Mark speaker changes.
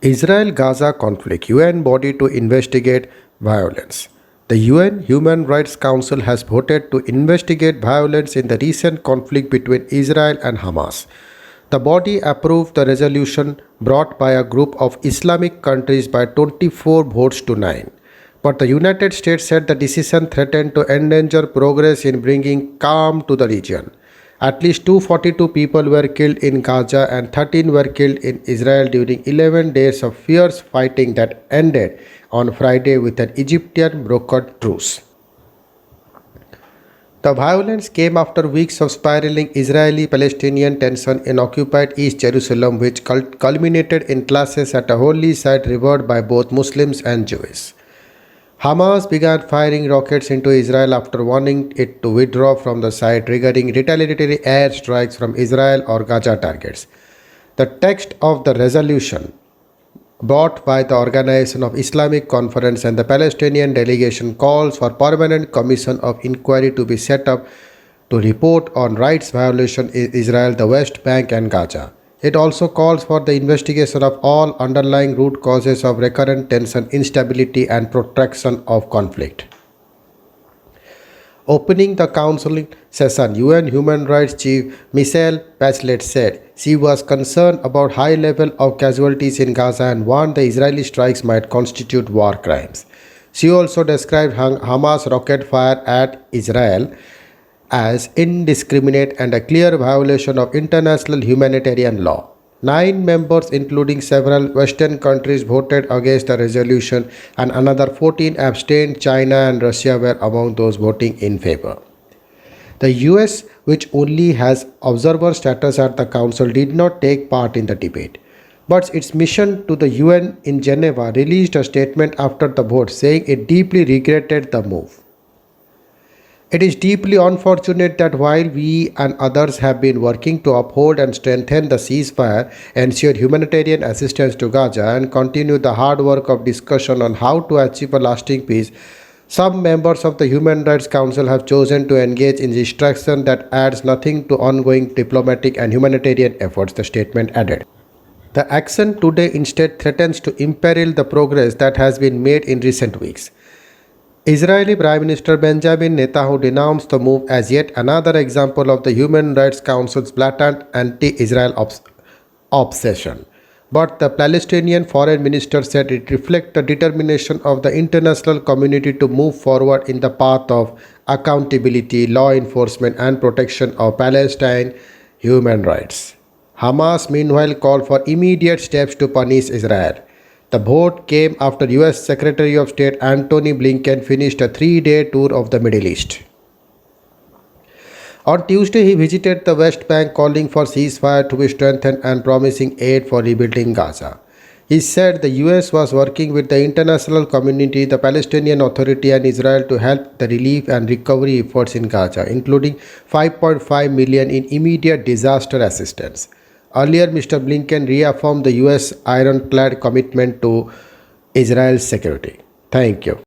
Speaker 1: Israel-Gaza conflict, UN body to investigate violence. The UN Human Rights Council has voted to investigate violence in the recent conflict between Israel and Hamas. The body approved the resolution brought by a group of Islamic countries by 24 votes to 9. But the United States said the decision threatened to endanger progress in bringing calm to the region. At least 242 people were killed in Gaza and 13 were killed in Israel during 11 days of fierce fighting that ended on Friday with an Egyptian brokered truce. The violence came after weeks of spiraling Israeli-Palestinian tension in occupied East Jerusalem, which culminated in clashes at a holy site revered by both Muslims and Jews. Hamas began firing rockets into Israel after warning it to withdraw from the site, triggering retaliatory air strikes from Israel or Gaza targets. The text of the resolution, brought by the Organization of Islamic Conference and the Palestinian delegation, calls for permanent commission of inquiry to be set up to report on rights violation in Israel, the West Bank and Gaza. It also calls for the investigation of all underlying root causes of recurrent tension, instability and protraction of conflict. Opening the council session, UN Human Rights Chief Michelle Bachelet said she was concerned about high level of casualties in Gaza and warned the Israeli strikes might constitute war crimes. She also described Hamas rocket fire at Israel as indiscriminate and a clear violation of international humanitarian law. 9 members, including several Western countries, voted against the resolution and another 14 abstained. China and Russia were among those voting in favor. The US, which only has observer status at the Council, did not take part in the debate. But its mission to the UN in Geneva released a statement after the vote saying it deeply regretted the move. It is deeply unfortunate that while we and others have been working to uphold and strengthen the ceasefire, ensure humanitarian assistance to Gaza, and continue the hard work of discussion on how to achieve a lasting peace, some members of the Human Rights Council have chosen to engage in distraction that adds nothing to ongoing diplomatic and humanitarian efforts, the statement added. The action today instead threatens to imperil the progress that has been made in recent weeks. Israeli Prime Minister Benjamin Netanyahu denounced the move as yet another example of the Human Rights Council's blatant anti-Israel obsession. But the Palestinian Foreign Minister said it reflects the determination of the international community to move forward in the path of accountability, law enforcement, and protection of Palestine human rights. Hamas, meanwhile, called for immediate steps to punish Israel. The vote came after US Secretary of State Antony Blinken finished a 3-day tour of the Middle East. On Tuesday, he visited the West Bank, calling for ceasefire to be strengthened and promising aid for rebuilding Gaza. He said the US was working with the international community, the Palestinian Authority and Israel to help the relief and recovery efforts in Gaza, including $5.5 million in immediate disaster assistance. Earlier, Mr. Blinken reaffirmed the US ironclad commitment to Israel's security. Thank you.